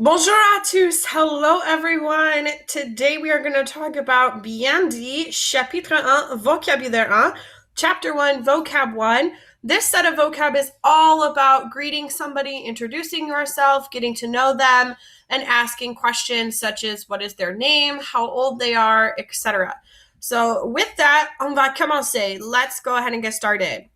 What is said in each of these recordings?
Bonjour à tous. Hello, everyone. Today we are going to talk about bien dit, chapitre 1, vocabulaire 1, chapter 1, vocab 1. This set of vocab is all about greeting somebody, introducing yourself, getting to know them, and asking questions such as what is their name, how old they are, etc. So with that, on va commencer. Let's go ahead and get started.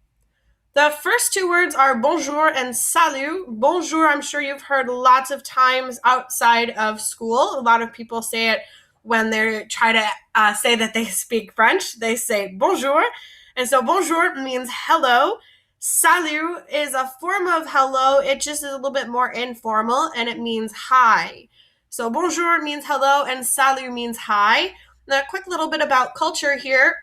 The first two words are bonjour and salut. Bonjour, I'm sure you've heard lots of times outside of school. A lot of people say it when they try to say that they speak French. They say bonjour. And so bonjour means hello. Salut is a form of hello. It just is a little bit more informal and it means hi. So bonjour means hello and salut means hi. Now, a quick little bit about culture here.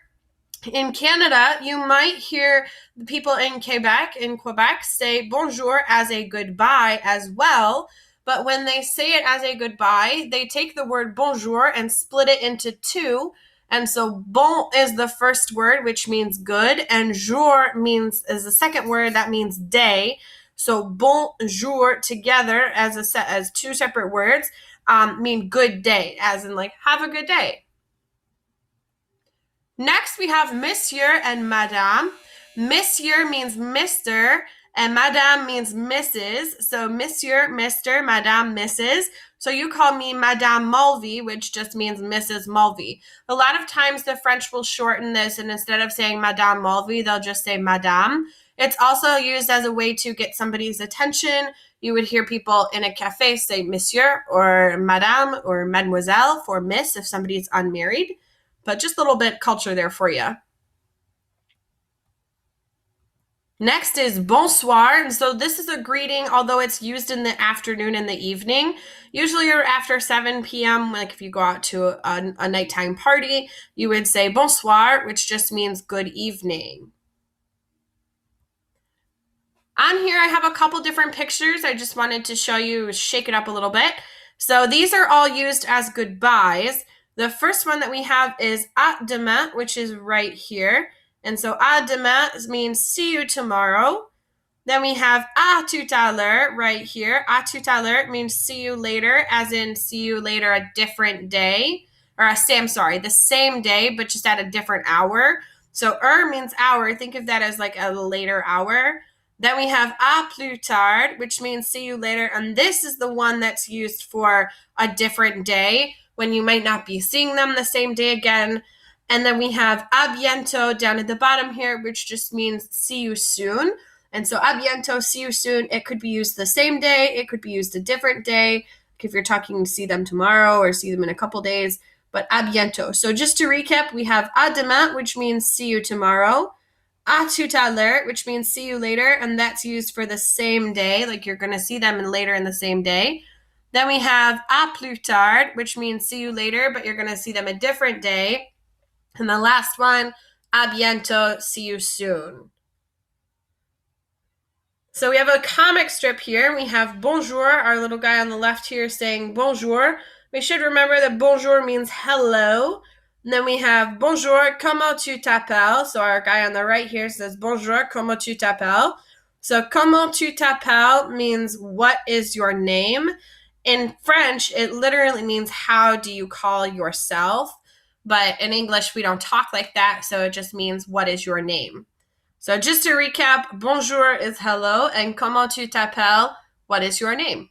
In Canada, you might hear the people in Quebec say bonjour as a goodbye as well. But when they say it as a goodbye, they take the word bonjour and split it into two. And so bon is the first word, which means good, and jour is the second word that means day. So bonjour together as two separate words mean good day, as in like have a good day. Next, we have Monsieur and Madame. Monsieur means Mr. and Madame means Mrs. So Monsieur, Mr., Madame, Mrs. So you call me Madame Mulvey, which just means Mrs. Mulvey. A lot of times the French will shorten this, and instead of saying Madame Mulvey, they'll just say Madame. It's also used as a way to get somebody's attention. You would hear people in a cafe say Monsieur or Madame or Mademoiselle for Miss if somebody's unmarried. But just a little bit culture there for you. Next is bonsoir. And so this is a greeting, although it's used in the afternoon and the evening. Usually or after 7 p.m., like if you go out to a nighttime party, you would say bonsoir, which just means good evening. On here, I have a couple different pictures. I just wanted to show you, shake it up a little bit. So these are all used as goodbyes. The first one that we have is à demain, which is right here. And so à demain means see you tomorrow. Then we have à tout à l'heure right here. À tout à l'heure means see you later, as in see you later a different day. Or the same day, but just at a different hour. So means hour. Think of that as like a later hour. Then we have à plus tard, which means see you later. And this is the one that's used for a different day, when you might not be seeing them the same day again. And then we have à bientôt down at the bottom here, which just means see you soon. And so à bientôt, see you soon, it could be used the same day, it could be used a different day, if you're talking to see them tomorrow or see them in a couple days, but à bientôt. So just to recap, we have à demain, which means see you tomorrow, à tout à l'heure, which means see you later, and that's used for the same day, like you're going to see them later in the same day. Then we have à plus tard, which means see you later, but you're going to see them a different day. And the last one, à bientôt, see you soon. So we have a comic strip here. We have bonjour, our little guy on the left here saying bonjour. We should remember that bonjour means hello. And then we have bonjour, comment tu t'appelles? So our guy on the right here says bonjour, comment tu t'appelles? So comment tu t'appelles means what is your name? In French, it literally means how do you call yourself? But in English, we don't talk like that, so it just means what is your name? So just to recap, bonjour is hello, and comment tu t'appelles? What is your name?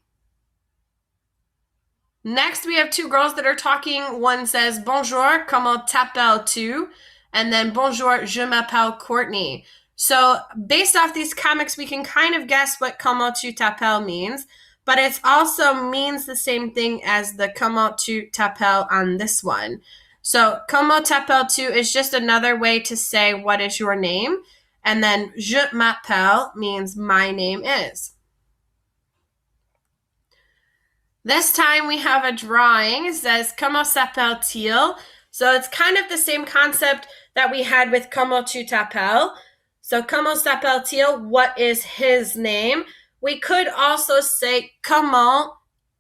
Next, we have two girls that are talking. One says, bonjour, comment t'appelles-tu? And then, bonjour, je m'appelle Courtney. So based off these comics, we can kind of guess what comment tu t'appelles means, but it also means the same thing as the comment tu t'appelles on this one. So comment t'appelles-tu is just another way to say what is your name, and then je m'appelle means my name is. This time we have a drawing. It says comment s'appelle-t-il? So it's kind of the same concept that we had with comment tu t'appelles. So comment s'appelle-t-il? What is his name? We could also say comment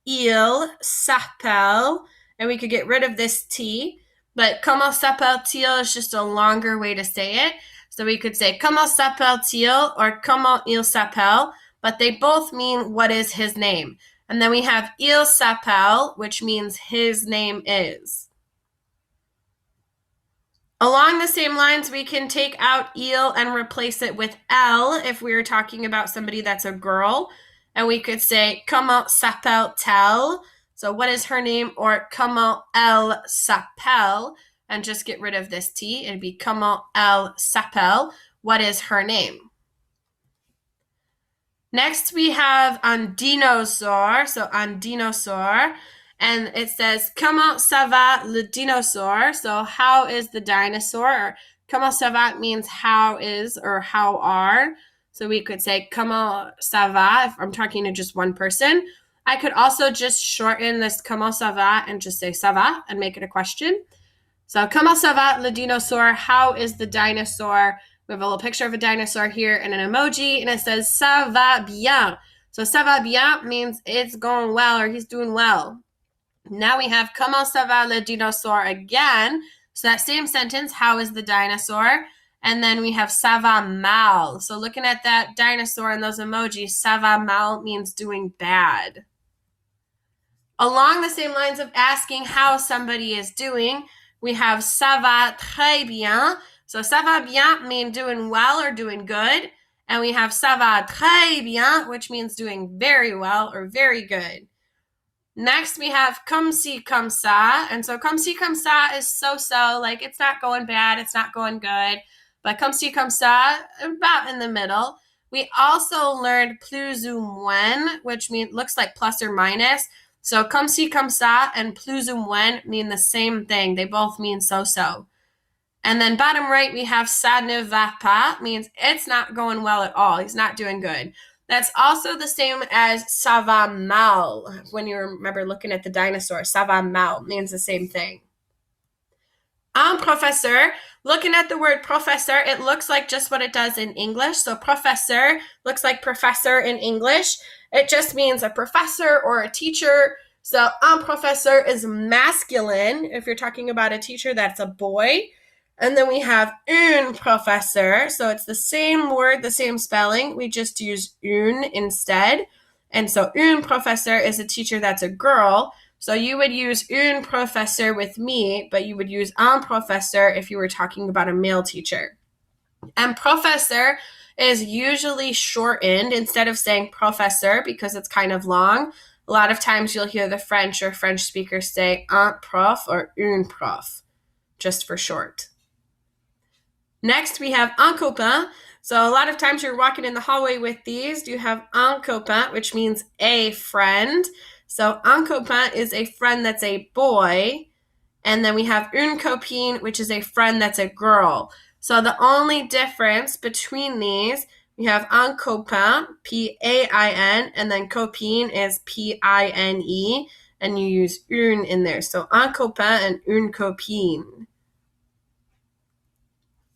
il s'appelle, and we could get rid of this T, but comment s'appelle-t-il is just a longer way to say it. So we could say comment s'appelle-t-il or comment il s'appelle, but they both mean what is his name. And then we have il s'appelle, which means his name is. Along the same lines, we can take out il and replace it with elle if we were talking about somebody that's a girl. And we could say, comment s'appelle-t-elle? So what is her name? Or comment elle s'appelle? And just get rid of this T. It'd be comment elle s'appelle? What is her name? Next, we have Andinosaur. So Andinosaur. And it says, comment ça va le dinosaure? So how is the dinosaur? Or comment ça va means how is or how are. So we could say, comment ça va if I'm talking to just one person. I could also just shorten this comment ça va and just say ça va and make it a question. So comment ça va le dinosaure? How is the dinosaur? We have a little picture of a dinosaur here and an emoji, and it says ça va bien. So ça va bien means it's going well or he's doing well. Now we have comment ça va le dinosaure again. So that same sentence, how is the dinosaur? And then we have ça va mal. So looking at that dinosaur and those emojis, ça va mal means doing bad. Along the same lines of asking how somebody is doing, we have ça va très bien. So ça va bien means doing well or doing good. And we have ça va très bien, which means doing very well or very good. Next, we have comme ci, comme ça. And so comme ci, comme ça is so-so, like it's not going bad, it's not going good. But comme ci, comme ça, about in the middle. We also learned plus ou moins, which looks like plus or minus. So comme ci, comme ça and plus ou moins mean the same thing. They both mean so-so. And then bottom right, we have ça ne va pas, means it's not going well at all. He's not doing good. That's also the same as ça va mal. When you remember looking at the dinosaur, ça va mal means the same thing. Un professeur, looking at the word professor, it looks like just what it does in English. So professeur looks like professor in English. It just means a professor or a teacher. So un professeur is masculine. If you're talking about a teacher, that's a boy. And then we have un professeur. So it's the same word, the same spelling. We just use un instead. And so un professeur is a teacher that's a girl. So you would use un professeur with me, but you would use un professeur if you were talking about a male teacher. And professeur is usually shortened instead of saying professeur because it's kind of long. A lot of times you'll hear the French or French speakers say un prof or une prof, just for short. Next, we have Ankopa. So a lot of times you're walking in the hallway with these. You have Ankopa, which means a friend. So Ankopa is a friend that's a boy. And then we have une copine, which is a friend that's a girl. So the only difference between these, we have Ankopa, P-A-I-N, and then copine is P-I-N-E, and you use une in there. So Ankopa and une copine.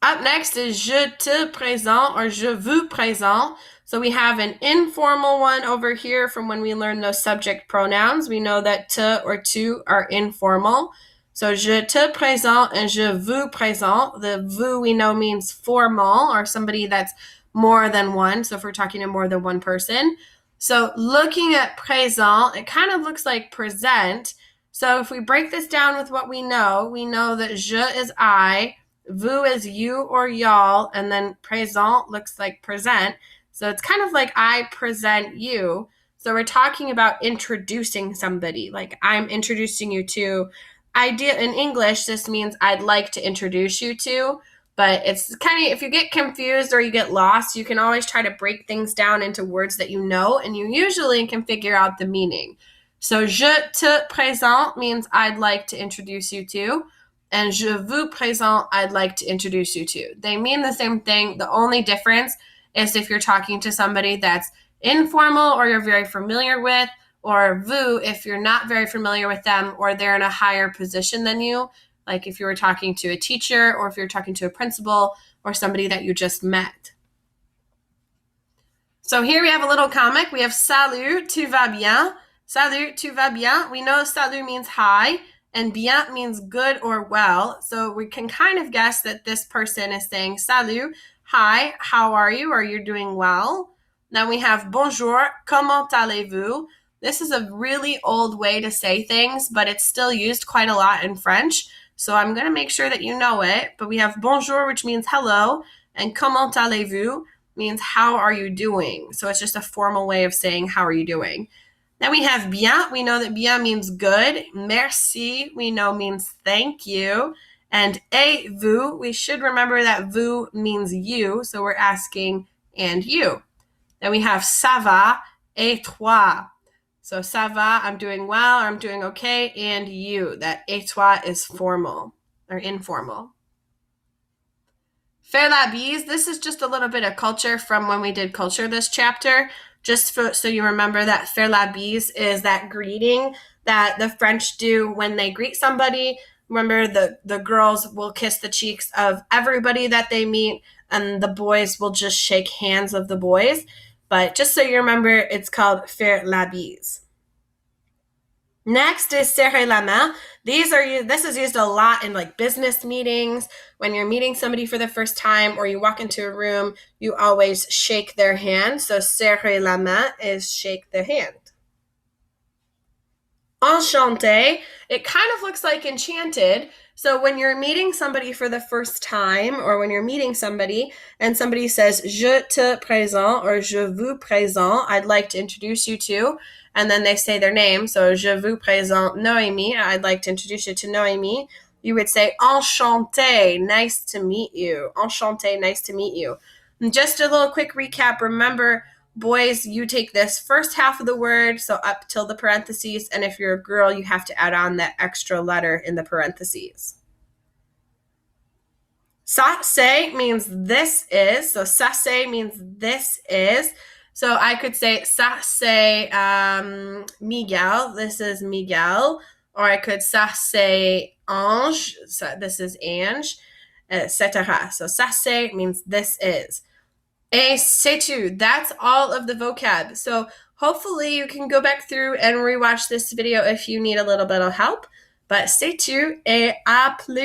Up next is je te présente or je vous présente. So we have an informal one over here from when we learned those subject pronouns. We know that te or tu are informal. So je te présente and je vous présente. The vous we know means formal or somebody that's more than one. So if we're talking to more than one person. So looking at présent, it kind of looks like present. So if we break this down with what we know that je is I, vous is you or y'all, and then présent looks like present. So it's kind of like I present you. So we're talking about introducing somebody. Like I'm introducing you to. In English, this means I'd like to introduce you to. But it's kind of, if you get confused or you get lost, you can always try to break things down into words that you know, and you usually can figure out the meaning. So je te présente means I'd like to introduce you to. And je vous présente, I'd like to introduce you to. They mean the same thing. The only difference is if you're talking to somebody that's informal or you're very familiar with, or vous if you're not very familiar with them or they're in a higher position than you, like if you were talking to a teacher or if you're talking to a principal or somebody that you just met. So here we have a little comic. We have salut, tu vas bien. Salut, tu vas bien. We know salut means hi. And bien means good or well. So we can kind of guess that this person is saying salut, hi, how are you? Or you're doing well. Then we have bonjour, comment allez-vous? This is a really old way to say things, but it's still used quite a lot in French. So I'm going to make sure that you know it. But we have bonjour, which means hello, and comment allez-vous means how are you doing? So it's just a formal way of saying how are you doing. Then we have bien. We know that bien means good. Merci, we know means thank you. And et vous, we should remember that vous means you. So we're asking, and you. Then we have ça va, etwa. So ça va, I'm doing well, or I'm doing okay, and you. That etwa is formal or informal. Faire la bise, this is just a little bit of culture from when we did culture this chapter. Just so you remember that faire la bise is that greeting that the French do when they greet somebody. Remember, the girls will kiss the cheeks of everybody that they meet, and the boys will just shake hands of the boys. But just so you remember, it's called faire la bise. Next is serrer la main. This is used a lot in like business meetings. When you're meeting somebody for the first time or you walk into a room, you always shake their hand. So serrer la main is shake their hand. Enchante, it kind of looks like enchanted. So when you're meeting somebody for the first time, or when you're meeting somebody and somebody says, je te présente, or je vous présente, I'd like to introduce you to, and then they say their name, so je vous présente Noémie, I'd like to introduce you to Noémie, you would say, Enchante, nice to meet you. Enchante, nice to meet you. And just a little quick recap, remember, boys, you take this first half of the word, so up till the parentheses, and if you're a girl, you have to add on that extra letter in the parentheses. Sasse means this is, so sasse means this is. So I could say sasse Miguel, this is Miguel, or I could sasse Ange, so this is Ange, etc. So sasse means this is. Et c'est tout. That's all of the vocab. So hopefully you can go back through and rewatch this video if you need a little bit of help. But c'est tout et à plus.